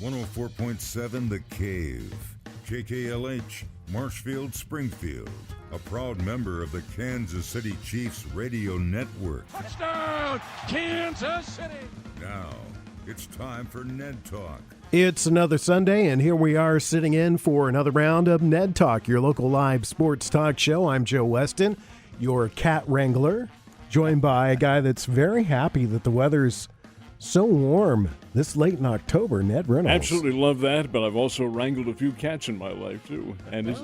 104.7 The Cave, KKLH, Marshfield, Springfield, a proud member of the Kansas City Chiefs radio network. Touchdown, Kansas City! Now, it's time for Ned Talk. It's another Sunday, and here we are sitting in for another round of Ned Talk, your local live sports talk show. I'm Joe Westen, your cat wrangler, joined by a guy that's very happy that the weather's so warm this late in October, Ned Reynolds. Absolutely love that, but I've also wrangled a few cats in my life, too. And it's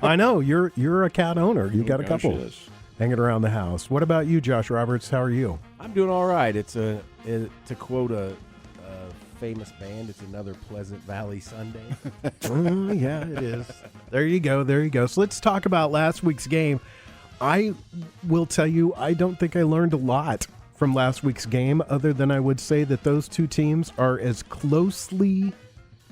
I know, you're a cat owner. You got a couple yes. hanging around the house. What about you, Josh Roberts? How are you? I'm doing all right. To quote a famous band, it's another Pleasant Valley Sunday. Yeah, it is. There you go. So let's talk about last week's game. I will tell you, I don't think I learned a lot from last week's game, other than I would say that those two teams are as closely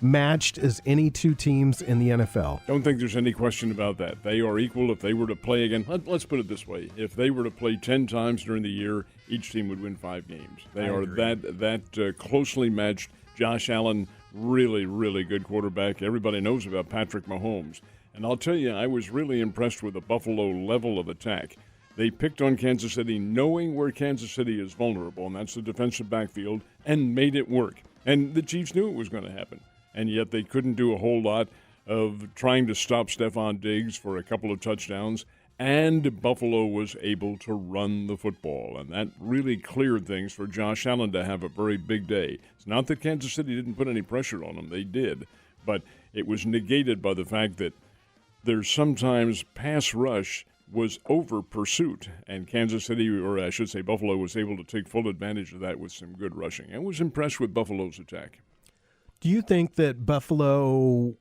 matched as any two teams in the NFL. Don't think there's any question about that. They are equal. If they were to play again, let's put it this way. If they were to play 10 times during the year, each team would win 5 games. They are that closely matched. Josh Allen, really, really good quarterback. Everybody knows about Patrick Mahomes. And I'll tell you, I was really impressed with the Buffalo level of attack. They picked on Kansas City knowing where Kansas City is vulnerable, and that's the defensive backfield, and made it work. And the Chiefs knew it was going to happen. And yet they couldn't do a whole lot of trying to stop Stephon Diggs for a couple of touchdowns. And Buffalo was able to run the football. And that really cleared things for Josh Allen to have a very big day. It's not that Kansas City didn't put any pressure on him. They did. But it was negated by the fact that there's sometimes pass rush was over pursuit. And Kansas City, or I should say Buffalo, was able to take full advantage of that with some good rushing. I was impressed with Buffalo's attack. Do you think that Buffalo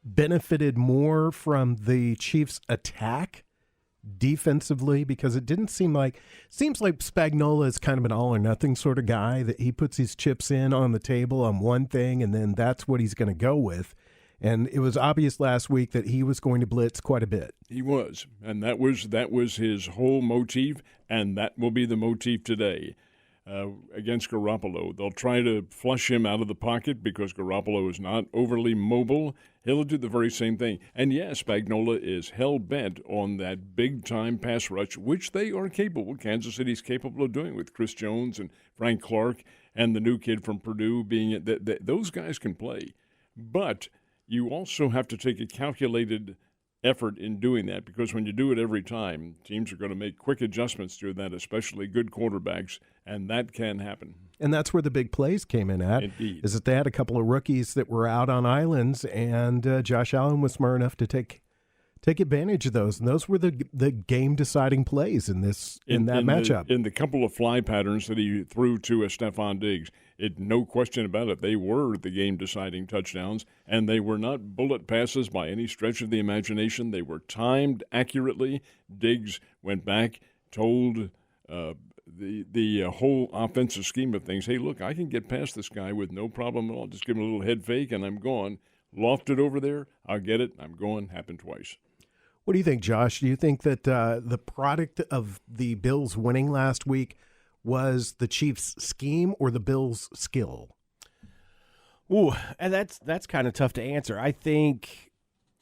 benefited more from the Chiefs' attack defensively? Because it didn't seems like Spagnuolo is kind of an all-or-nothing sort of guy, that he puts his chips in on the table on one thing, and then that's what he's going to go with. And it was obvious last week that he was going to blitz quite a bit. He was, and that was his whole motif, and that will be the motif today. Against Garoppolo. They'll try to flush him out of the pocket because Garoppolo is not overly mobile. He'll do the very same thing. And yes, Spagnuolo is hell-bent on that big-time pass rush, which they are capable. Kansas City's capable of doing with Chris Jones and Frank Clark and the new kid from Purdue being those guys can play. But you also have to take a calculated effort in doing that, because when you do it every time, teams are going to make quick adjustments to that, especially good quarterbacks, and that can happen. And that's where the big plays came in at. Indeed. Is that they had a couple of rookies that were out on islands, and Josh Allen was smart enough to take advantage of those. And those were the game-deciding plays in that matchup. In the couple of fly patterns that he threw to Stephon Diggs, no question about it, they were the game-deciding touchdowns, and they were not bullet passes by any stretch of the imagination. They were timed accurately. Diggs went back, told the whole offensive scheme of things, hey, look, I can get past this guy with no problem at all. Just give him a little head fake, and I'm gone. Lofted over there, I'll get it, I'm going. Happened twice. What do you think, Josh? Do you think that the product of the Bills winning last week was the Chiefs' scheme or the Bills' skill? Ooh, and that's kind of tough to answer. I think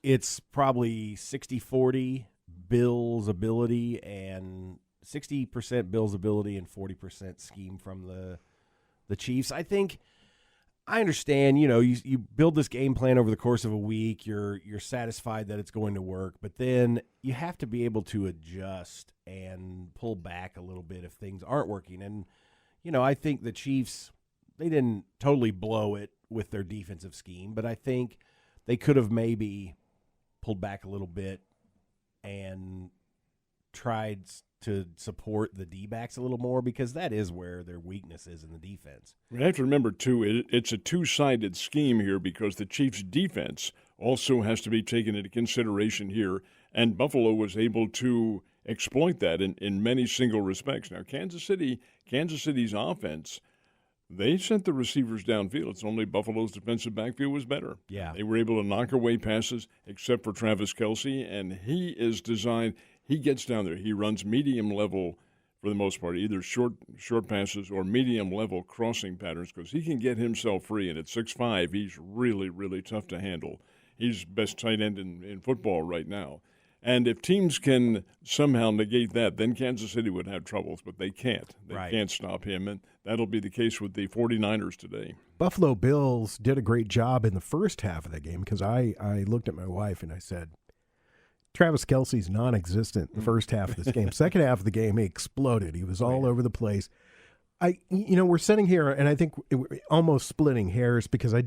it's probably 60-40 Bills' ability, and 60% Bills' ability and 40% scheme from the Chiefs. I understand, you build this game plan over the course of a week. You're satisfied that it's going to work, but then you have to be able to adjust and pull back a little bit if things aren't working. And, I think the Chiefs, they didn't totally blow it with their defensive scheme, but I think they could have maybe pulled back a little bit and tried to support the D-backs a little more, because that is where their weakness is in the defense. We have to remember, too, it's a two-sided scheme here, because the Chiefs' defense also has to be taken into consideration here, and Buffalo was able to exploit that in many single respects. Now, Kansas City's offense, they sent the receivers downfield. It's only Buffalo's defensive backfield was better. Yeah. They were able to knock away passes, except for Travis Kelce, and he is designed – he gets down there. He runs medium level for the most part, either short passes or medium-level crossing patterns, because he can get himself free, and at 6'5", he's really, really tough to handle. He's best tight end in football right now. And if teams can somehow negate that, then Kansas City would have troubles, but they can't. They can't stop him, and that'll be the case with the 49ers today. Buffalo Bills did a great job in the first half of the game, because I looked at my wife and I said, Travis Kelce's non-existent in the first half of this game. Second half of the game, he exploded. He was all over the place. We're sitting here, and I think we're almost splitting hairs, because I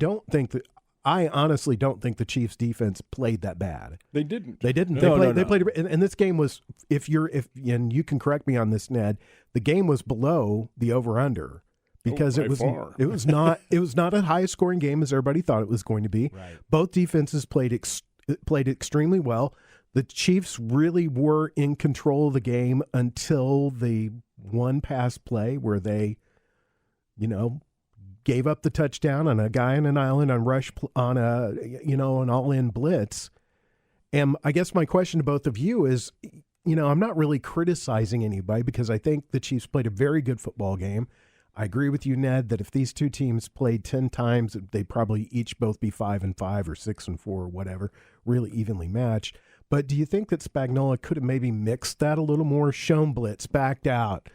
honestly don't think the Chiefs' defense played that bad. They didn't. They didn't. They played, and this game was, and you can correct me on this, Ned, the game was below the over/under, because it was not a high scoring game as everybody thought it was going to be. Right. Both defenses played extremely well. The Chiefs really were in control of the game until the one pass play where they, gave up the touchdown on a guy on an island on rush on an all-in blitz. And I guess my question to both of you is, I'm not really criticizing anybody, because I think the Chiefs played a very good football game. I agree with you, Ned, that if these two teams played 10 times, they'd probably each both be 5-5 or 6-4 or whatever, really evenly matched. But do you think that Spagnuolo could have maybe mixed that a little more, shown blitz, backed out,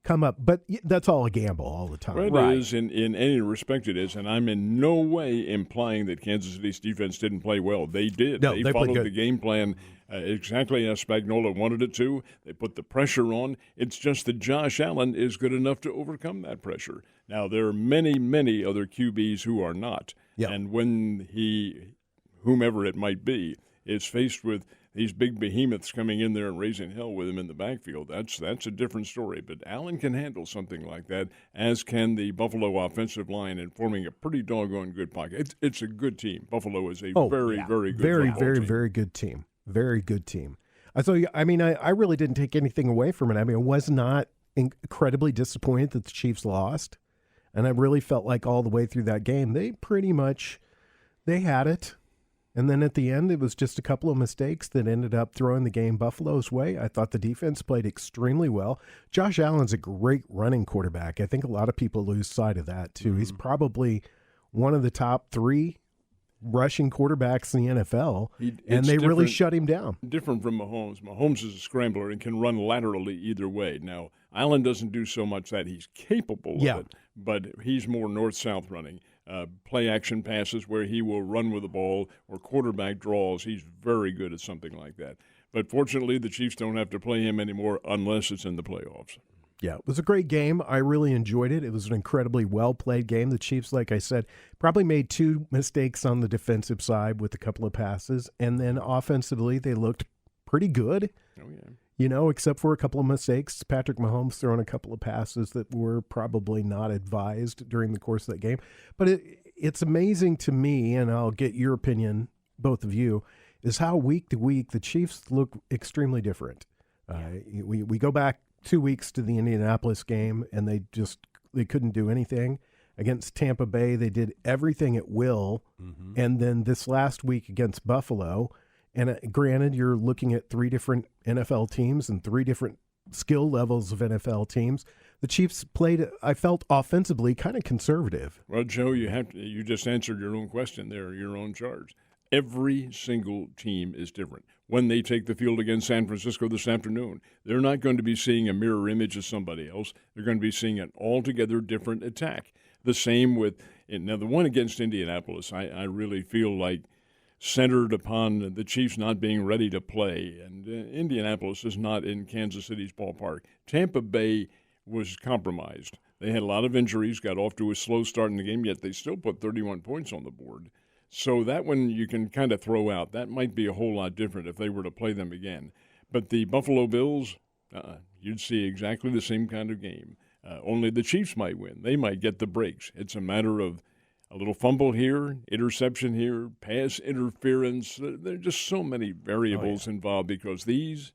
come up? But that's all a gamble all the time. Well, it is, in any respect it is, and I'm in no way implying that Kansas City's defense didn't play well. They did. No, they followed the game plan exactly as Spagnuolo wanted it to. They put the pressure on. It's just that Josh Allen is good enough to overcome that pressure. Now, there are many, many other QBs who are not. Yep. And when whomever it might be, is faced with these big behemoths coming in there and raising hell with him in the backfield, that's a different story. But Allen can handle something like that, as can the Buffalo offensive line, and forming a pretty doggone good pocket. It's a good team. Buffalo is a very good very, team. very good team. Very good team. I really didn't take anything away from it. I was not incredibly disappointed that the Chiefs lost, and I really felt like all the way through that game, they had it. And then at the end, it was just a couple of mistakes that ended up throwing the game Buffalo's way. I thought the defense played extremely well. Josh Allen's a great running quarterback. I think a lot of people lose sight of that, too. He's probably one of the top 3 rushing quarterbacks in the NFL, and they really shut him down. Different from Mahomes. Mahomes is a scrambler and can run laterally either way. Now, Allen doesn't do so much that. He's capable of it, but he's more north-south running. Play-action passes where he will run with the ball, or quarterback draws. He's very good at something like that. But fortunately, the Chiefs don't have to play him anymore unless it's in the playoffs. Yeah, it was a great game. I really enjoyed it. It was an incredibly well-played game. The Chiefs, like I said, probably made 2 mistakes on the defensive side with a couple of passes, and then offensively they looked pretty good. Oh, yeah. Except for a couple of mistakes. Patrick Mahomes throwing a couple of passes that were probably not advised during the course of that game. But it's amazing to me, and I'll get your opinion, both of you, is how week to week the Chiefs look extremely different. We go back 2 weeks to the Indianapolis game, and they couldn't do anything. Against Tampa Bay, they did everything at will. Mm-hmm. And then this last week against Buffalo, and granted, you're looking at 3 different NFL teams and 3 different skill levels of NFL teams. The Chiefs played, I felt, offensively kind of conservative. Well, Joe, you just answered your own question there, your own charge. Every single team is different. When they take the field against San Francisco this afternoon, they're not going to be seeing a mirror image of somebody else. They're going to be seeing an altogether different attack. The same with now the one against Indianapolis. I really feel like centered upon the Chiefs not being ready to play, and Indianapolis is not in Kansas City's ballpark. Tampa Bay was compromised. They had a lot of injuries, got off to a slow start in the game, yet they still put 31 points on the board. So that one you can kind of throw out. That might be a whole lot different if they were to play them again. But the Buffalo Bills, you'd see exactly the same kind of game. Only the Chiefs might win. They might get the breaks. It's a matter of a little fumble here, interception here, pass interference. There are just so many variables involved because these,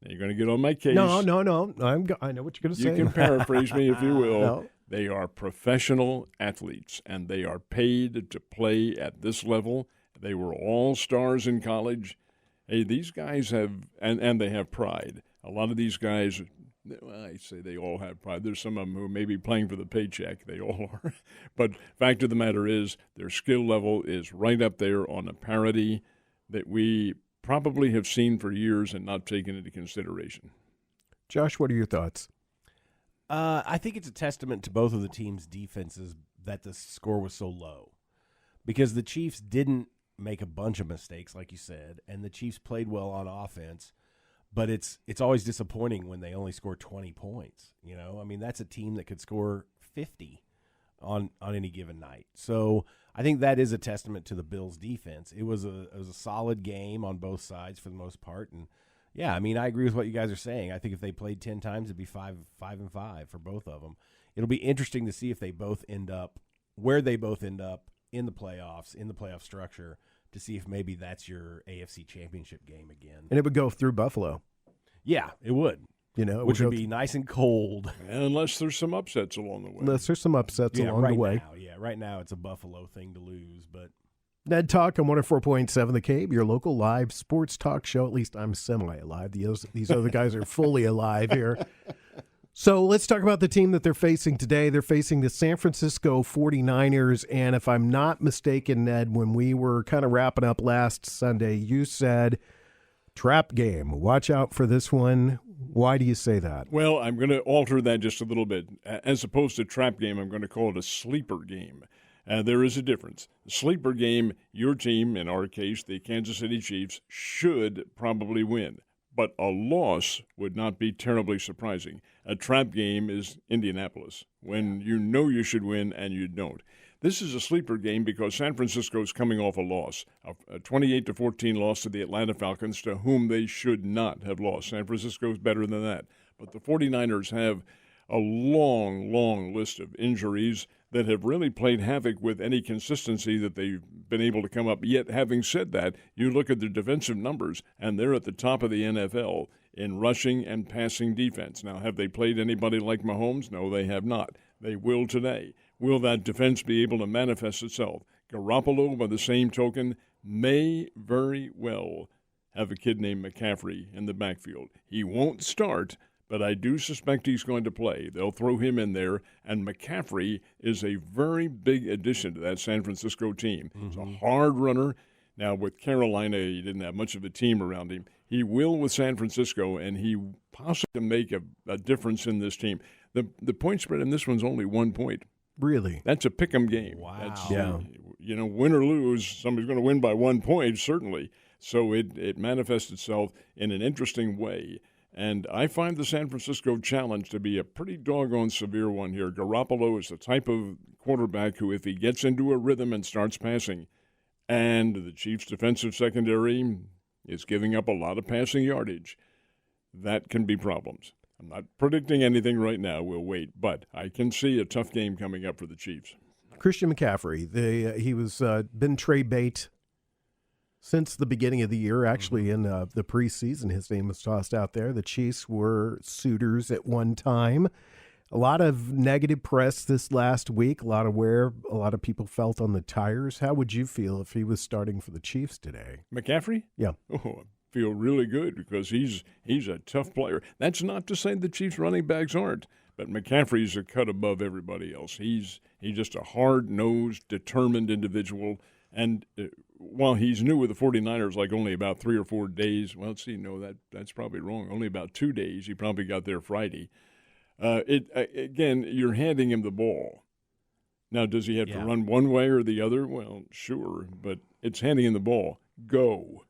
you're going to get on my case. No. I know what you're going to say. You can paraphrase me if you will. No. They are professional athletes, and they are paid to play at this level. They were all stars in college. Hey, these guys have, and they have pride. A lot of these guys Well, I say they all have pride. There's some of them who may be playing for the paycheck. They all are. But fact of the matter is their skill level is right up there on a parity that we probably have seen for years and not taken into consideration. Josh, what are your thoughts? I think it's a testament to both of the teams' defenses that the score was so low, because the Chiefs didn't make a bunch of mistakes, like you said, and the Chiefs played well on offense. But it's always disappointing when they only score 20 points. You know, I mean, that's a team that could score 50 on any given night. So I think that is a testament to the Bills' defense. It was a solid game on both sides for the most part. And yeah, I mean, I agree with what you guys are saying. I think if they played 10 times, it'd be 5-5 for both of them. It'll be interesting to see if they both end up where they both end up in the playoffs, in the playoff structure, to see if maybe that's your AFC Championship game again. And it would go through Buffalo. Yeah, it would. You know, which would be nice and cold. Unless there's some upsets along the way. Unless there's some upsets along the way. Right now it's a Buffalo thing to lose. But Ned Talk on 104.7 The Cape, your local live sports talk show. At least I'm semi-alive. These other guys are fully alive here. So let's talk about the team that they're facing today. They're facing the San Francisco 49ers. And if I'm not mistaken, Ned, when we were kind of wrapping up last Sunday, you said trap game. Watch out for this one. Why do you say that? Well, I'm going to alter that just a little bit. As opposed to trap game, I'm going to call it a sleeper game. There is a difference. The sleeper game, your team, in our case, the Kansas City Chiefs, should probably win. But a loss would not be terribly surprising. A trap game is Indianapolis, when you know you should win and you don't. This is a sleeper game because San Francisco is coming off a loss, a 28-14 loss to the Atlanta Falcons, to whom they should not have lost. San Francisco is better than that. But the 49ers have a long, long list of injuries that have really played havoc with any consistency that they've been able to come up. Yet, having said that, you look at their defensive numbers, and they're at the top of the NFL in rushing and passing defense. Now, have they played anybody like Mahomes? No, they have not. They will today. Will that defense be able to manifest itself? Garoppolo, by the same token, may very well have a kid named McCaffrey in the backfield. He won't start, but I do suspect he's going to play. They'll throw him in there, and McCaffrey is a very big addition to that San Francisco team. Mm-hmm. He's a hard runner. Now, with Carolina, he didn't have much of a team around him. He will with San Francisco, and he possibly can make a difference in this team. The point spread in this one's only 1 point. Really? That's a pick'em game. Wow. That's, yeah. Win or lose, somebody's going to win by 1 point, certainly. So it manifests itself in an interesting way. And I find the San Francisco challenge to be a pretty doggone severe one here. Garoppolo is the type of quarterback who, if he gets into a rhythm and starts passing, and the Chiefs' defensive secondary is giving up a lot of passing yardage, that can be problems. I'm not predicting anything right now. We'll wait. But I can see a tough game coming up for the Chiefs. Christian McCaffrey, he was been trade bait since the beginning of the year. Actually, in the preseason, his name was tossed out there. The Chiefs were suitors at one time. A lot of negative press this last week, a lot of people felt on the tires. How would you feel if he was starting for the Chiefs today? McCaffrey? Yeah. Oh, I feel really good because he's a tough player. That's not to say the Chiefs running backs aren't, but McCaffrey's a cut above everybody else. He's just a hard-nosed, determined individual. And while he's new with the 49ers, like only about 3 or 4 days, well, let's see, no, that's probably wrong. Only about 2 days. He probably got there Friday. Again, you're handing him the ball. Now, does he have to run one way or the other? Well, sure, but it's handing him the ball. Go.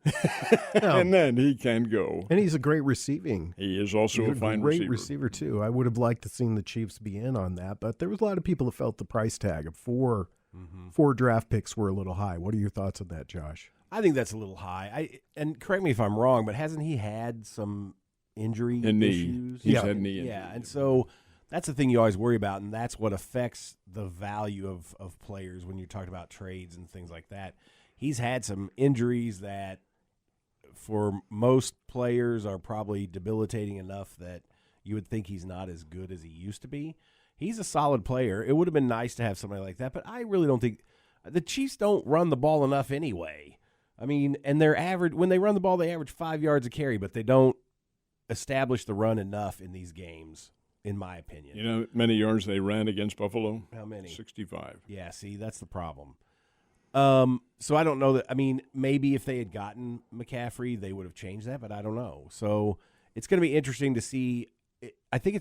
And then he can go. And he's a great receiving. He is also a fine receiver. Great receiver, too. I would have liked to seen the Chiefs be in on that, but there was a lot of people who felt the price tag of four draft picks were a little high. What are your thoughts on that, Josh? I think that's a little high. And correct me if I'm wrong, but hasn't he had some injury issues? He's had knee injury. Yeah, and so that's the thing you always worry about, and that's what affects the value of players when you're talking about trades and things like that. He's had some injuries that for most players are probably debilitating enough that you would think he's not as good as he used to be. He's a solid player. It would have been nice to have somebody like that, but I really don't think the Chiefs don't run the ball enough anyway. I mean, and they're average when they run the ball, they average 5 yards a carry, but they don't established the run enough in these games, in my opinion. You know how many yards they ran against Buffalo? How many? 65. Yeah, see, that's the problem. So I don't know that. I mean, maybe if they had gotten McCaffrey, they would have changed that, but I don't know. So it's going to be interesting to see. I think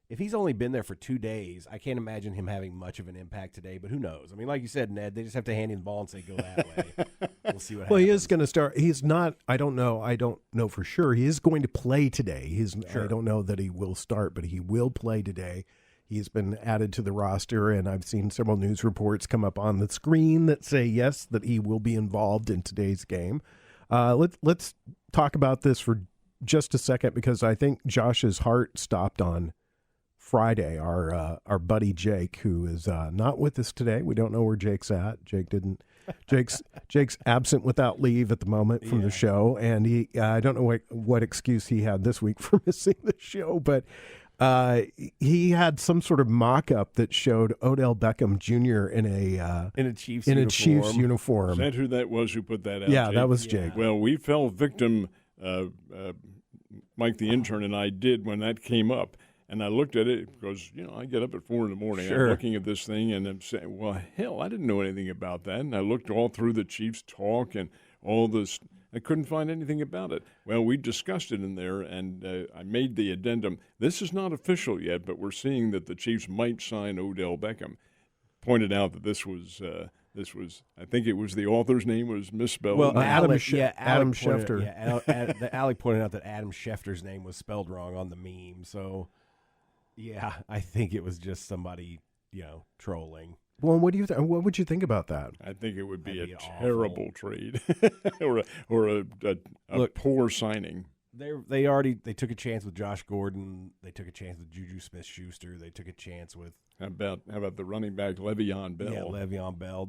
if he's only been there for 2 days, I can't imagine him having much of an impact today, but who knows? I mean, like you said, Ned, they just have to hand him the ball and say, go that way. We'll see what happens. Well, he is going to start. He's not. I don't know for sure. He is going to play today. Sure. I don't know that he will start, but he will play today. He's been added to the roster, and I've seen several news reports come up on the screen that say, yes, that he will be involved in today's game. Let's talk about this for just a second, because I think Josh's heart stopped on Friday. Our buddy Jake, who is not with us today. We don't know where Jake's at. Jake's absent without leave at the moment from the show, and he I don't know what excuse he had this week for missing the show, but he had some sort of mock-up that showed Odell Beckham Jr. in a Chiefs uniform. Is that who that was who put that out? Yeah, Jake? that was Jake. Well, we fell victim, Mike the intern and I did, when that came up. And I looked at it because, I get up at 4 in the morning. Sure. I'm looking at this thing, and I'm saying, well, hell, I didn't know anything about that. And I looked all through the Chiefs talk and all this. I couldn't find anything about it. Well, we discussed it in there, and I made the addendum. This is not official yet, but we're seeing that the Chiefs might sign Odell Beckham. Pointed out that this was, I think it was the author's name was misspelled. Well, Adam Schefter. Alec pointed out that Adam Schefter's name was spelled wrong on the meme. So, yeah, I think it was just somebody, trolling. Well, what would you think about that? I think it would be That'd a be awful. terrible trade or a poor signing. They took a chance with Josh Gordon. They took a chance with Juju Smith-Schuster. They took a chance with How about the running back Le'Veon Bell? Yeah, Le'Veon Bell.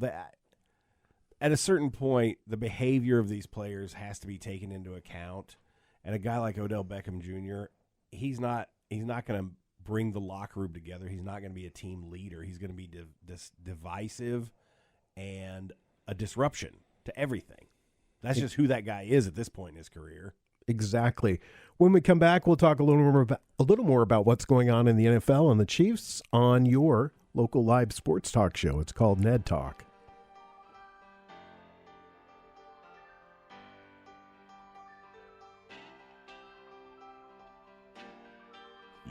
At a certain point, the behavior of these players has to be taken into account. And a guy like Odell Beckham Jr., he's not going to bring the locker room together. He's not going to be a team leader. He's going to be divisive and a disruption to everything. That's just who that guy is at this point in his career. Exactly. When we come back, we'll talk a little more about what's going on in the NFL and the Chiefs on your local live sports talk show. It's called Ned Talk.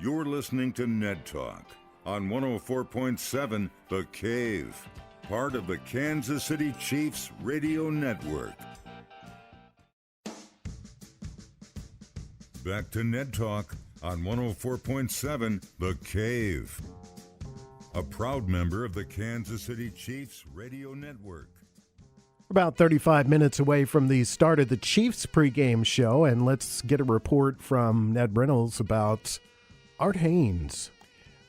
You're listening to Ned Talk on 104.7 The Cave, part of the Kansas City Chiefs Radio Network. Back to Ned Talk on 104.7 The Cave, a proud member of the Kansas City Chiefs Radio Network. About 35 minutes away from the start of the Chiefs pregame show, and let's get a report from Ned Reynolds about Art Haynes.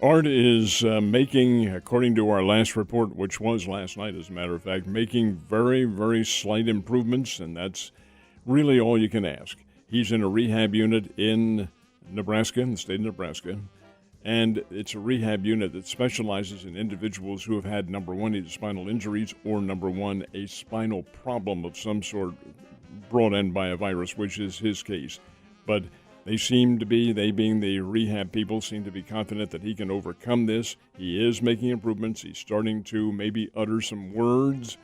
Art is making, according to our last report, which was last night as a matter of fact, making very, very slight improvements, and that's really all you can ask. He's in a rehab unit in Nebraska, in the state of Nebraska, and it's a rehab unit that specializes in individuals who have had, number one, either spinal injuries or, number one, a spinal problem of some sort brought in by a virus, which is his case. But they being the rehab people, seem to be confident that he can overcome this. He is making improvements. He's starting to maybe utter some words.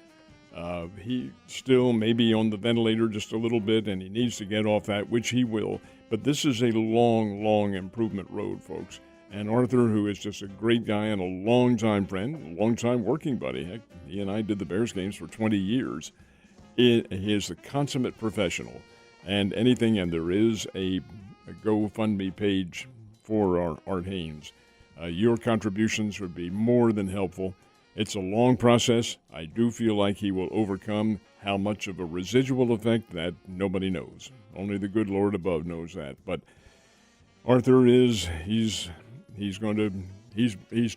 He still may be on the ventilator just a little bit, and he needs to get off that, which he will. But this is a long, long improvement road, folks. And Arthur, who is just a great guy and a longtime friend, a longtime working buddy. Heck, he and I did the Bears games for 20 years. He is a consummate professional. And there is a GoFundMe page for Art Haynes. Your contributions would be more than helpful. It's a long process. I do feel like he will overcome. How much of a residual effect, that nobody knows. Only the good Lord above knows that. But Arthur he's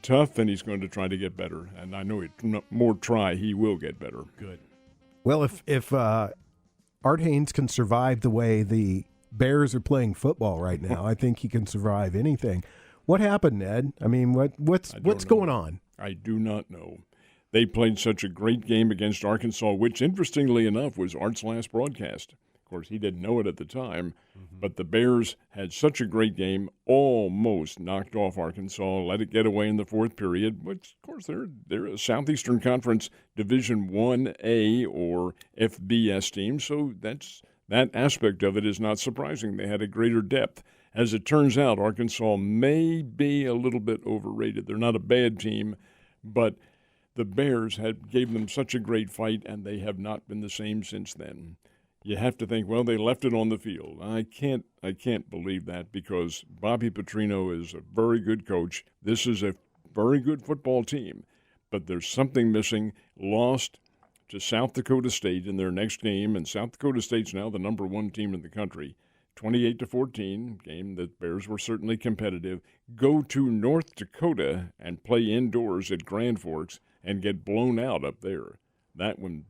tough, and he's going to try to get better. And I know he will get better. Good. Well, if Art Haynes can survive the way the Bears are playing football right now, I think he can survive anything. What happened, Ned? I mean, what's going on? I do not know. They played such a great game against Arkansas, which, interestingly enough, was Art's last broadcast. Of course, he didn't know it at the time, but the Bears had such a great game, almost knocked off Arkansas, let it get away in the fourth period, which, of course, they're a Southeastern Conference Division 1A or FBS team, so that aspect of it is not surprising. They had a greater depth. As it turns out, Arkansas may be a little bit overrated. They're not a bad team, but the Bears gave them such a great fight, and they have not been the same since then. You have to think, well, they left it on the field. I can't believe that, because Bobby Petrino is a very good coach. This is a very good football team, but there's something missing. Lost to South Dakota State in their next game, and South Dakota State's now the number 1 team in the country. 28-14, game that Bears were certainly competitive. Go to North Dakota and play indoors at Grand Forks and get blown out up there. That one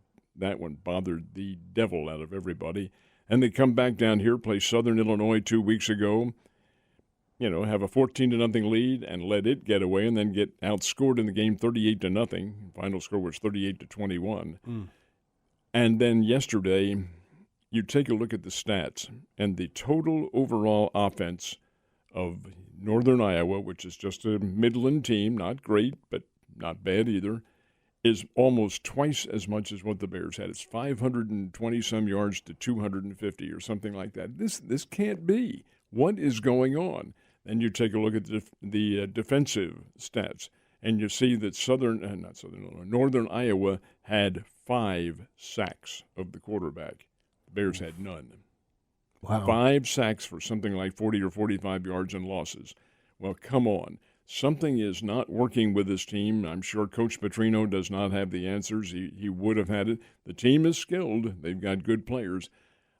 bothered the devil out of everybody. And they come back down here, play Southern Illinois 2 weeks ago, have a 14-0 lead and let it get away, and then get outscored in the game 38-0. Final score was 38-21. And then yesterday, you take a look at the stats, and the total overall offense of Northern Iowa, which is just a Midland team, not great, but not bad either, is almost twice as much as what the Bears had. It's 520-some yards to 250 or something like that. This can't be. What is going on? Then you take a look at the defensive stats, and you see that Northern Iowa had 5 sacks of the quarterback. Bears had none. Wow. 5 sacks for something like 40 or 45 yards and losses. Well, come on. Something is not working with this team. I'm sure Coach Petrino does not have the answers. He would have had it. The team is skilled. They've got good players.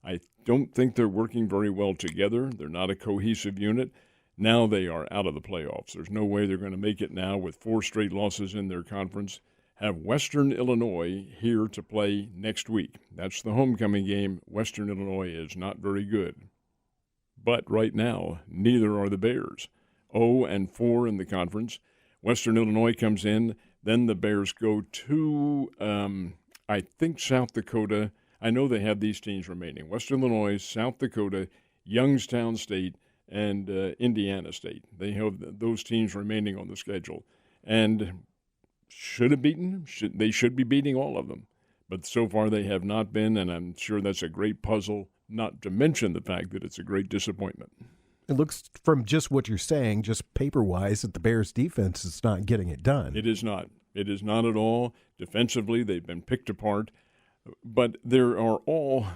I don't think they're working very well together. They're not a cohesive unit. Now they are out of the playoffs. There's no way they're going to make it now with 4 straight losses in their conference. Have Western Illinois here to play next week. That's the homecoming game. Western Illinois is not very good. But right now, neither are the Bears. 0-4 in the conference. Western Illinois comes in. Then the Bears go to, I think, South Dakota. I know they have these teams remaining. Western Illinois, South Dakota, Youngstown State, and Indiana State. They have those teams remaining on the schedule. And should have beaten. They should be beating all of them. But so far they have not been, and I'm sure that's a great puzzle, not to mention the fact that it's a great disappointment. It looks, from just what you're saying, just paper-wise, that the Bears' defense is not getting it done. It is not. It is not at all. Defensively, they've been picked apart. But there are all,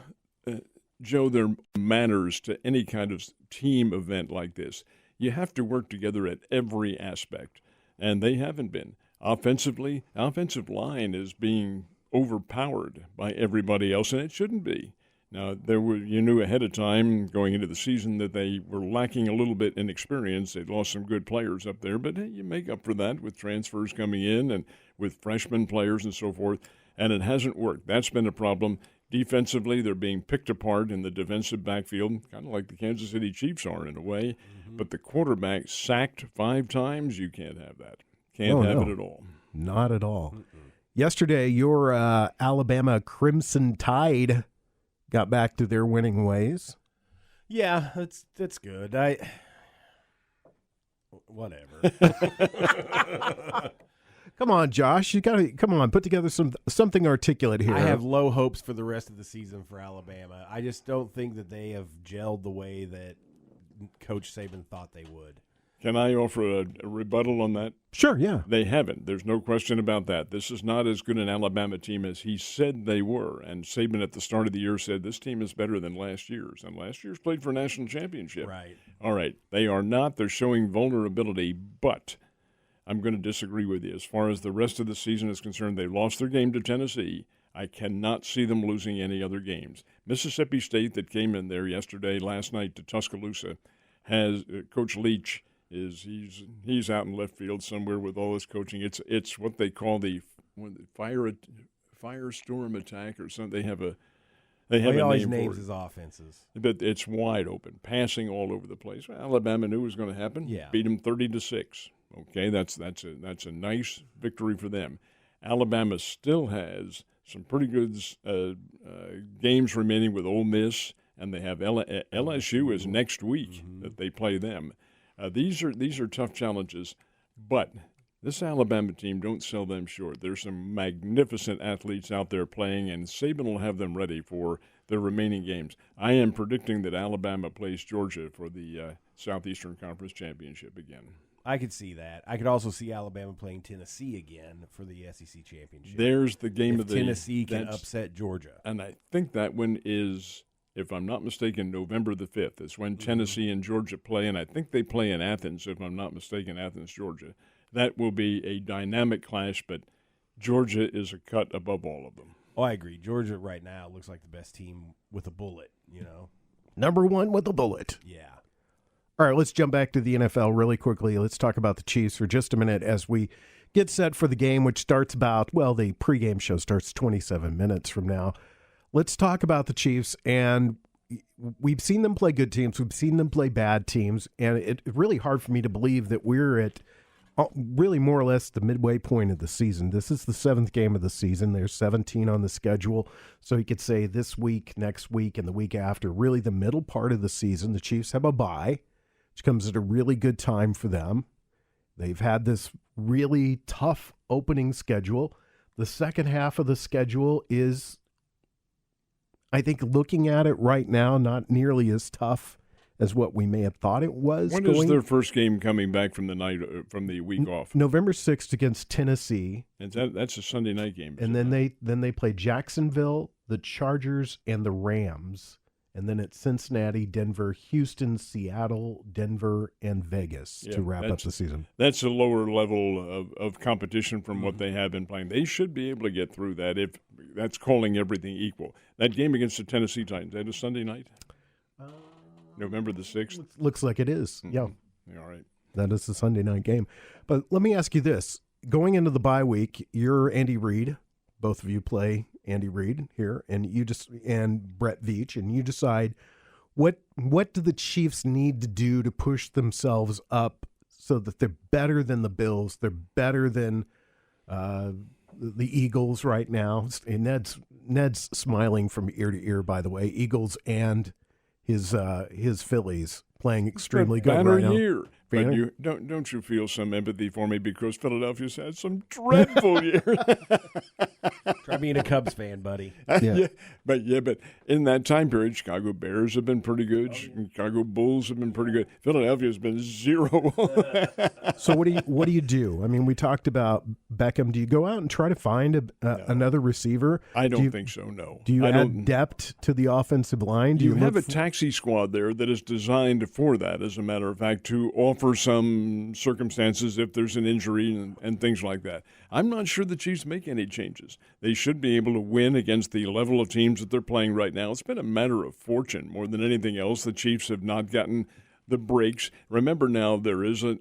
Joe, there are manners to any kind of team event like this. You have to work together at every aspect, and they haven't been. Offensively, offensive line is being overpowered by everybody else, and it shouldn't be. Now, you knew ahead of time going into the season that they were lacking a little bit in experience. They'd lost some good players up there, but hey, you make up for that with transfers coming in and with freshman players and so forth, and it hasn't worked. That's been a problem. Defensively, they're being picked apart in the defensive backfield, kind of like the Kansas City Chiefs are in a way, but the quarterback sacked 5 times, you can't have that. Can't have it at all. Not at all. Yesterday, your Alabama Crimson Tide got back to their winning ways. Yeah, that's good. Whatever. Come on, Josh. You got to put together something articulate here. I have low hopes for the rest of the season for Alabama. I just don't think that they have gelled the way that Coach Saban thought they would. Can I offer a rebuttal on that? Sure, yeah. They haven't. There's no question about that. This is not as good an Alabama team as he said they were. And Saban at the start of the year said this team is better than last year's. And last year's played for a national championship. Right. All right. They are not. They're showing vulnerability. But I'm going to disagree with you. As far as the rest of the season is concerned, they lost their game to Tennessee. I cannot see them losing any other games. Mississippi State that came in there last night to Tuscaloosa, has Coach Leach – he's out in left field somewhere with all this coaching. It's what they call the firestorm attack or something. He always names his offenses, but it's wide open, passing all over the place. Well, Alabama knew it was going to happen. Yeah, beat them 30-6. Okay, that's a nice victory for them. Alabama still has some pretty good games remaining with Ole Miss, and they have LSU is next week that they play them. These are tough challenges, but this Alabama team, don't sell them short. There's some magnificent athletes out there playing, and Saban will have them ready for the remaining games. I am predicting that Alabama plays Georgia for the Southeastern Conference Championship again. I could see that. I could also see Alabama playing Tennessee again for the SEC Championship. There's the game of the Tennessee can upset Georgia. And I think that one is, if I'm not mistaken, November the 5th. It's when Tennessee and Georgia play, and I think they play in Athens, if I'm not mistaken, Athens, Georgia. That will be a dynamic clash, but Georgia is a cut above all of them. Oh, I agree. Georgia right now looks like the best team with a bullet, Number one with a bullet. Yeah. All right, let's jump back to the NFL really quickly. Let's talk about the Chiefs for just a minute as we get set for the game, which starts the pregame show starts 27 minutes from now. Let's talk about the Chiefs, and we've seen them play good teams. We've seen them play bad teams, and it's really hard for me to believe that we're at really more or less the midway point of the season. This is the 7th game of the season. There's 17 on the schedule. So you could say this week, next week, and the week after, really the middle part of the season. The Chiefs have a bye, which comes at a really good time for them. They've had this really tough opening schedule. The second half of the schedule is, I think, looking at it right now, not nearly as tough as what we may have thought it was. When is their first game coming back from the week off? November 6th against Tennessee. And that's a Sunday night game. And then they play Jacksonville, the Chargers, and the Rams. And then it's Cincinnati, Denver, Houston, Seattle, Denver, and Vegas to wrap up the season. That's a lower level of competition from what they have been playing. They should be able to get through that if that's calling everything equal. That game against the Tennessee Titans, that is Sunday night? November the 6th? Looks like it is, yeah. All right. That is the Sunday night game. But let me ask you this. Going into the bye week, you're Andy Reid. Both of you play Andy Reid here, and and Brett Veach, and you decide what do the Chiefs need to do to push themselves up so that they're better than the Bills, they're better than the Eagles right now. And Ned's smiling from ear to ear, by the way. Eagles and his Phillies playing extremely good right now. Year. But you don't you feel some empathy for me because Philadelphia's had some dreadful years. Try being a Cubs fan, buddy. Yeah. But in that time period, Chicago Bears have been pretty good. Chicago Bulls have been pretty good. Philadelphia's been zero. So what do you do? I mean, we talked about Beckham. Do you go out and try to find another receiver? I don't think so. No. Do you add depth to the offensive line? Do you have a taxi squad there that is designed for that? As a matter of fact, to offer some circumstances if there's an injury and things like that. I'm not sure the Chiefs make any changes. They should be able to win against the level of teams that they're playing right now. It's been a matter of fortune more than anything else. The Chiefs have not gotten the breaks. Remember now, there's a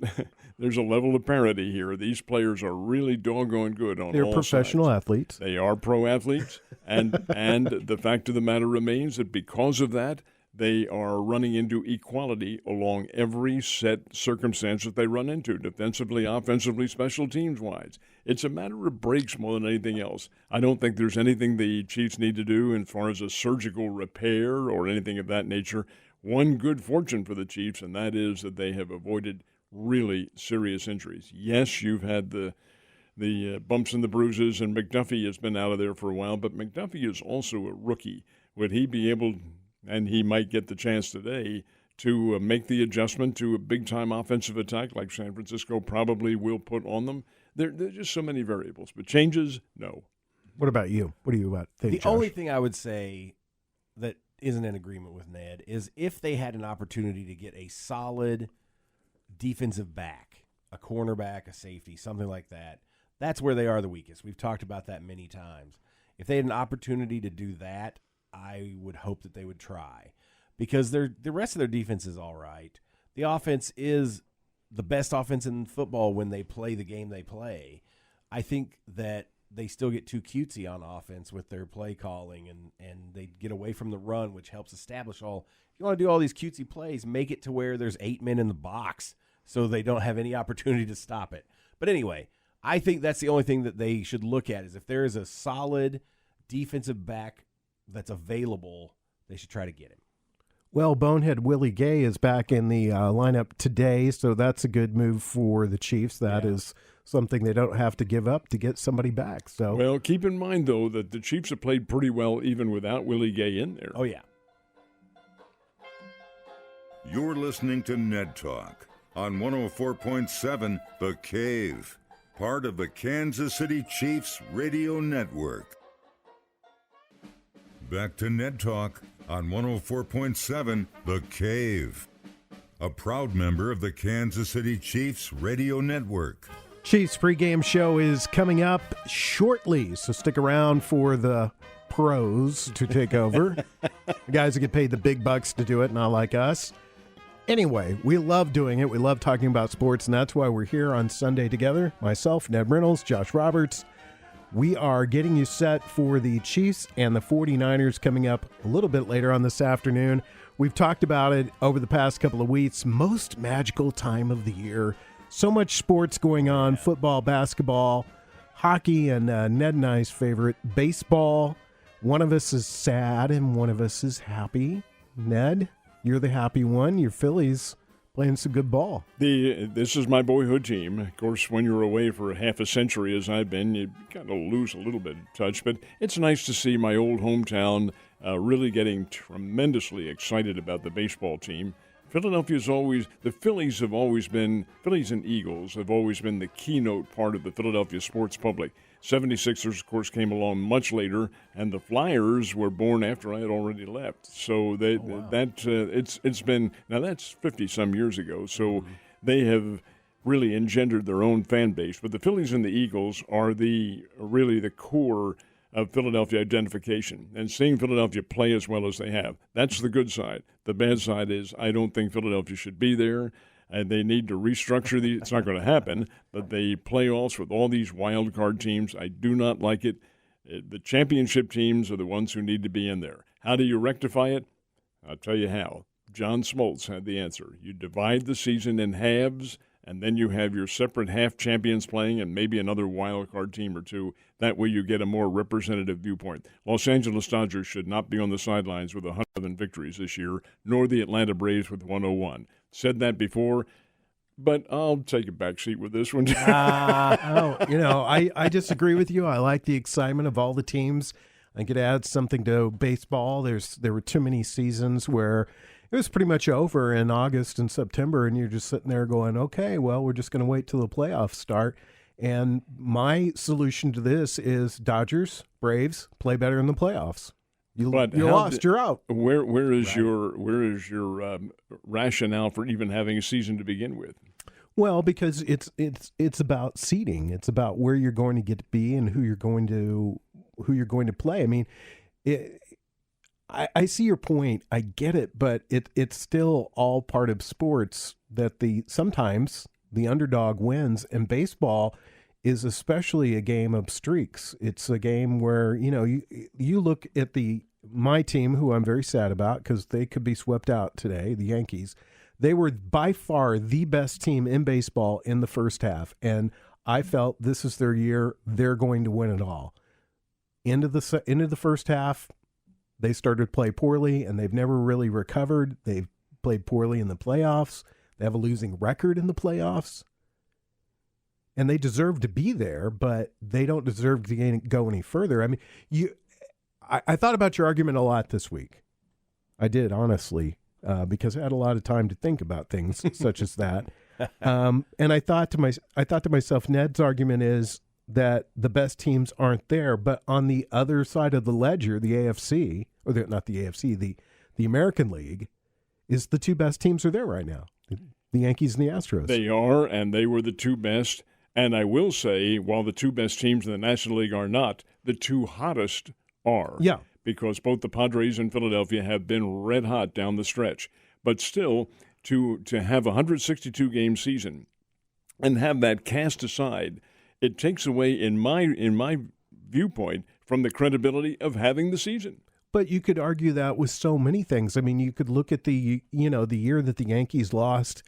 level of parity here. These players are really doggone good on all sides. They're professional athletes. They are pro athletes, and the fact of the matter remains that because of that, they are running into equality along every set circumstance that they run into, defensively, offensively, special teams-wise. It's a matter of breaks more than anything else. I don't think there's anything the Chiefs need to do as far as a surgical repair or anything of that nature. One good fortune for the Chiefs, and that is that they have avoided really serious injuries. Yes, you've had the bumps and the bruises, and McDuffie has been out of there for a while, but McDuffie is also a rookie. Would he be able, and he might get the chance today, to make the adjustment to a big-time offensive attack like San Francisco probably will put on them? There's just so many variables. But changes, no. What about you? What do you think, The Josh? only thing I would say that isn't in agreement with Ned is if they had an opportunity to get a solid defensive back, a cornerback, a safety, something like that, that's where they are the weakest. We've talked about that many times. If they had an opportunity to do that, I would hope that they would try, because the rest of their defense is all right. The offense is the best offense in football when they play the game they play. I think that they still get too cutesy on offense with their play calling, and they get away from the run, which helps establish all. If you want to do all these cutesy plays, make it to where there's 8 men in the box so they don't have any opportunity to stop it. But anyway, I think that's the only thing that they should look at is if there is a solid defensive back that's available, they should try to get him. Well, Bonehead Willie Gay is back in the lineup today, so that's a good move for the Chiefs. That is something they don't have to give up to get somebody back. So, well, keep in mind, though, that the Chiefs have played pretty well even without Willie Gay in there. Oh, yeah. You're listening to Ned Talk on 104.7 The Cave, part of the Kansas City Chiefs Radio Network. Back to Ned Talk on 104.7 The Cave, a proud member of the Kansas City Chiefs Radio Network. Chiefs pregame show is coming up shortly, so stick around for the pros to take over. The guys who get paid the big bucks to do it, not like us. Anyway, we love doing it. We love talking about sports, and that's why we're here on Sunday together. Myself, Ned Reynolds, Josh Roberts. We are getting you set for the Chiefs and the 49ers coming up a little bit later on this afternoon. We've talked about it over the past couple of weeks. Most magical time of the year. So much sports going on, football, basketball, hockey, and Ned and I's favorite, baseball. One of us is sad and one of us is happy. Ned, you're the happy one. Your Phillies playing some good ball. This is my boyhood team. Of course, when you're away for half a century, as I've been, you kind of lose a little bit of touch. But it's nice to see my old hometown really getting tremendously excited about the baseball team. The Phillies and Eagles have always been the keynote part of the Philadelphia sports public. 76ers, of course, came along much later, and the Flyers were born after I had already left. So it's been, now that's 50-some years ago, so they have really engendered their own fan base. But the Phillies and the Eagles are really the core of Philadelphia identification, and seeing Philadelphia play as well as they have. That's the good side. The bad side is I don't think Philadelphia should be there. And they need to restructure these. It's not going to happen, but the playoffs with all these wild card teams, I do not like it. The championship teams are the ones who need to be in there. How do you rectify it? I'll tell you how. John Smoltz had the answer. You divide the season in halves, and then you have your separate half champions playing and maybe another wild card team or two. That way you get a more representative viewpoint. Los Angeles Dodgers should not be on the sidelines with 100 victories this year, nor the Atlanta Braves with 101. Said that before, but I'll take a back seat with this one. I disagree with you. I like the excitement of all the teams. I could add something to baseball. There were too many seasons where it was pretty much over in August and September, and you're just sitting there going, okay, well, we're just going to wait till the playoffs start. And my solution to this is Dodgers, Braves, play better in the playoffs. You're lost. You're out. Where is your rationale for even having a season to begin with? Well, because it's about seeding. It's about where you're going to get to be and who you're going to play. I mean, I see your point. I get it, but it's still all part of sports that sometimes the underdog wins, and baseball is especially a game of streaks. It's a game where, you look at my team, who I'm very sad about because they could be swept out today, the Yankees. They were by far the best team in baseball in the first half, and I felt this is their year. They're going to win it all. Into the first half, they started to play poorly, and they've never really recovered. They've played poorly in the playoffs. They have a losing record in the playoffs. And they deserve to be there, but they don't deserve to go any further. I mean, I thought about your argument a lot this week. I did, honestly, because I had a lot of time to think about things such as that. And I thought to myself, Ned's argument is that the best teams aren't there, but on the other side of the ledger, the AFC, not the AFC, the American League, is the two best teams are there right now, the Yankees and the Astros. They are, and they were the two best. And I will say, while the two best teams in the National League are not, the two hottest are. Yeah. Because both the Padres and Philadelphia have been red hot down the stretch. But still, to have a 162-game season and have that cast aside, it takes away, in my viewpoint, from the credibility of having the season. But you could argue that with so many things. I mean, you could look at the year that the Yankees lost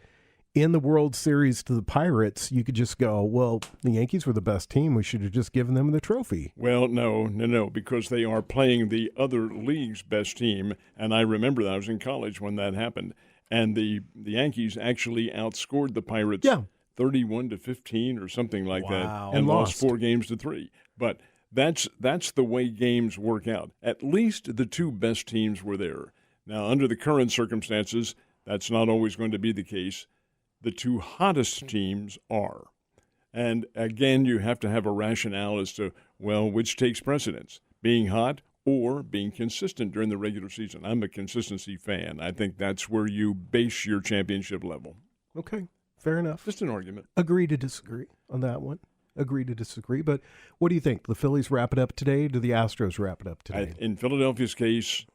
in the World Series to the Pirates, you could just go, well, the Yankees were the best team. We should have just given them the trophy. Well, no, because they are playing the other league's best team, and I remember that I was in college when that happened, and the Yankees actually outscored the Pirates 31-15 or something like that, and lost 4-3. But that's the way games work out. At least the two best teams were there. Now, under the current circumstances, that's not always going to be the case. The two hottest teams are. And again, you have to have a rationale as to, well, which takes precedence, being hot or being consistent during the regular season. I'm a consistency fan. I think that's where you base your championship level. Okay, fair enough. Just an argument. Agree to disagree on that one. Agree to disagree. But what do you think? The Phillies wrap it up today? Do the Astros wrap it up today? In Philadelphia's case,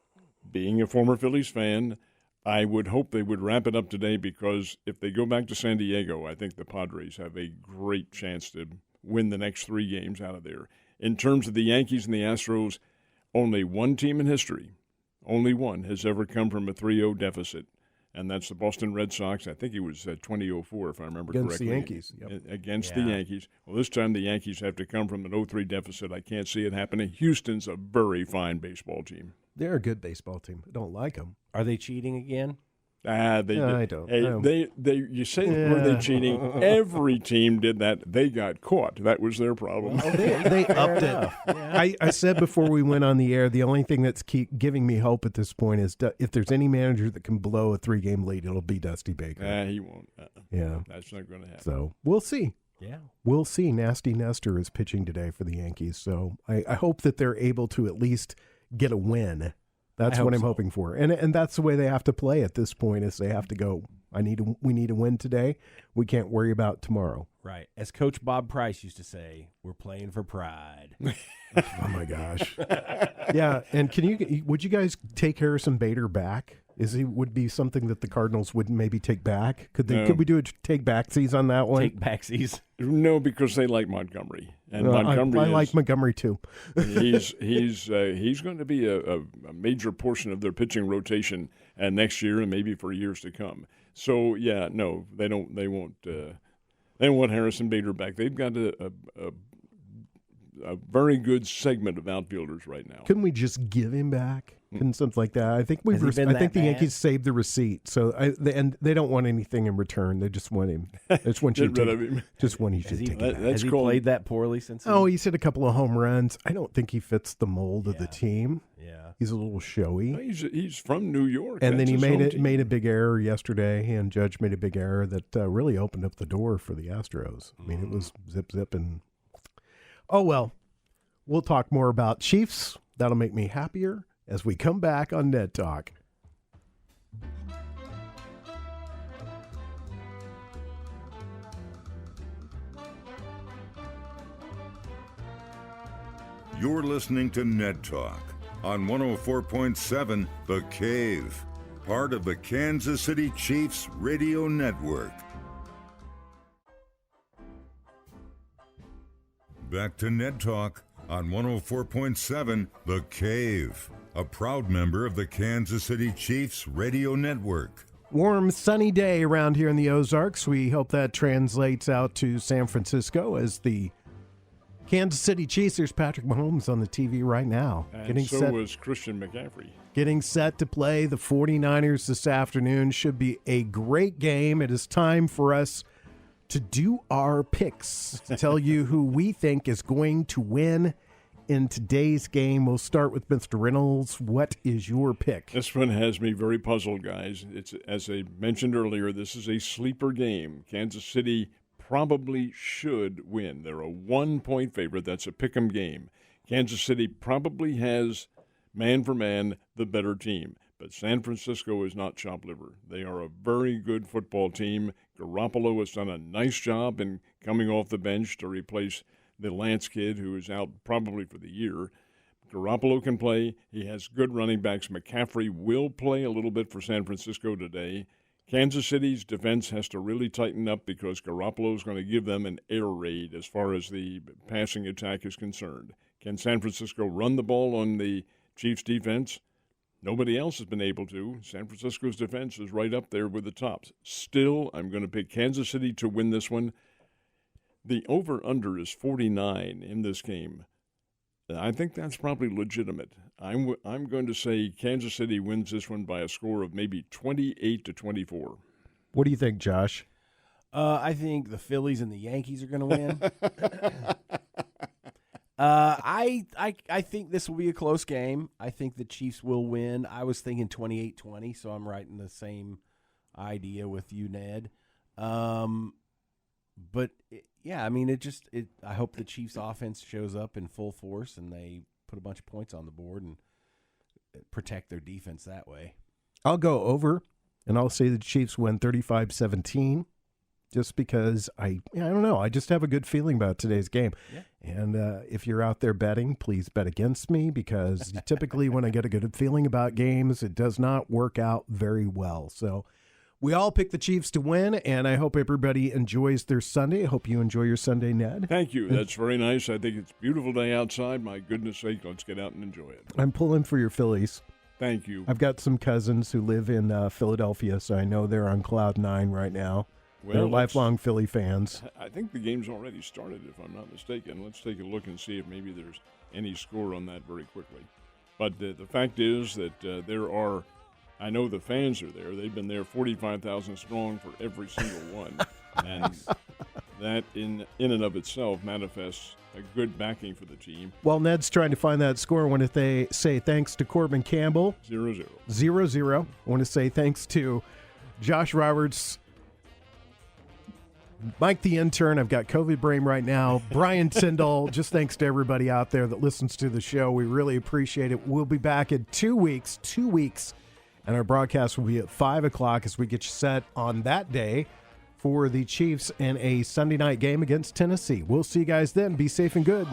being a former Phillies fan, I would hope they would wrap it up today, because if they go back to San Diego, I think the Padres have a great chance to win the next 3 games out of there. In terms of the Yankees and the Astros, only one team in history, only one, has ever come from a 3-0 deficit, and that's the Boston Red Sox. I think it was 2004, if I remember correctly. Against the Yankees. Yep. Against the Yankees. Well, this time the Yankees have to come from an 0-3 deficit. I can't see it happening. Houston's a very fine baseball team. They're a good baseball team. I don't like them. Are they cheating again? I don't. Hey, you say, were they cheating? Every team did that. They got caught. That was their problem. They upped it. I said before we went on the air, the only thing that's giving me hope at this point is if there's any manager that can blow a 3-game lead, it'll be Dusty Baker. He won't. Yeah. That's not going to happen. So we'll see. Yeah. We'll see. Nasty Nestor is pitching today for the Yankees. So I hope that they're able to at least get a win. That's what I'm hoping for. And that's the way they have to play at this point, is they have to go, we need a win today. We can't worry about tomorrow. Right. As Coach Bob Price used to say, we're playing for pride. Oh my gosh. Yeah, and would you guys take Harrison Bader back? Would be something that the Cardinals would maybe take back? Could we do a take backsies on that one? Take backsies? No, because they like Montgomery, and I like Montgomery too. he's going to be a major portion of their pitching rotation next year and maybe for years to come. So yeah, no, they don't. They won't. They don't want Harrison Bader back. They've got a very good segment of outfielders right now. Couldn't we just give him back? And something like that. I think the Yankees saved the receipt, so they don't want anything in return. They just want him. Just want you to rid of him. Just want you to take him back. Has he played that poorly since? He's hit a couple of home runs. I don't think he fits the mold of the team. Yeah, he's a little showy. He's from New York, and then he made a big error yesterday. He and Judge made a big error that really opened up the door for the Astros. I mean, it was zip and. Oh well, we'll talk more about Chiefs. That'll make me happier as we come back on Ned Talk. You're listening to Ned Talk on 104.7 The Cave, part of the Kansas City Chiefs Radio Network. Back to Ned Talk on 104.7 The Cave, a proud member of the Kansas City Chiefs Radio Network. Warm, sunny day around here in the Ozarks. We hope that translates out to San Francisco as the Kansas City Chiefs. There's Patrick Mahomes on the TV right now. And so was Christian McCaffrey. Getting set to play the 49ers this afternoon. Should be a great game. It is time for us to do our picks, to tell you who we think is going to win in today's game. We'll start with Mr. Reynolds. What is your pick? This one has me very puzzled, guys. It's, as I mentioned earlier, this is a sleeper game. Kansas City probably should win. They're a 1-point favorite. That's a pick'em game. Kansas City probably has, man for man, the better team. But San Francisco is not chopped liver. They are a very good football team. Garoppolo has done a nice job in coming off the bench to replace the Lance kid, who is out probably for the year. Garoppolo can play. He has good running backs. McCaffrey will play a little bit for San Francisco today. Kansas City's defense has to really tighten up because Garoppolo is going to give them an air raid as far as the passing attack is concerned. Can San Francisco run the ball on the Chiefs' defense? Nobody else has been able to. San Francisco's defense is right up there with the tops. Still, I'm going to pick Kansas City to win this one. The over-under is 49 in this game. I think that's probably legitimate. I'm going to say Kansas City wins this one by a score of maybe 28-24. What do you think, Josh? I think the Phillies and the Yankees are going to win. I think this will be a close game. I think the Chiefs will win. I was thinking 28-20, so I'm right in the same idea with you, Ned. But yeah, I mean, I hope the Chiefs' offense shows up in full force and they put a bunch of points on the board and protect their defense that way. I'll go over, and I'll say the Chiefs win 35-17. Just because I don't know. I just have a good feeling about today's game. Yeah. And if you're out there betting, please bet against me, because typically when I get a good feeling about games, it does not work out very well. So we all pick the Chiefs to win, and I hope everybody enjoys their Sunday. I hope you enjoy your Sunday, Ned. Thank you. That's very nice. I think it's a beautiful day outside. My goodness sake, let's get out and enjoy it. I'm pulling for your Phillies. Thank you. I've got some cousins who live in Philadelphia, so I know they're on cloud nine right now. Well, they're lifelong Philly fans. I think the game's already started, if I'm not mistaken. Let's take a look and see if maybe there's any score on that very quickly. But the fact is that there are, I know the fans are there. They've been there 45,000 strong for every single one. And that in and of itself manifests a good backing for the team. While Ned's trying to find that score, I want to say thanks to Corbin Campbell. 0-0. 0-0. I want to say thanks to Josh Roberts, Mike the intern. I've got COVID brain right now. Brian Tyndall. Just thanks to everybody out there that listens to the show. We really appreciate it. We'll be back in 2 weeks. And our broadcast will be at 5 o'clock as we get you set on that day for the Chiefs in a Sunday night game against Tennessee. We'll see you guys then. Be safe and good.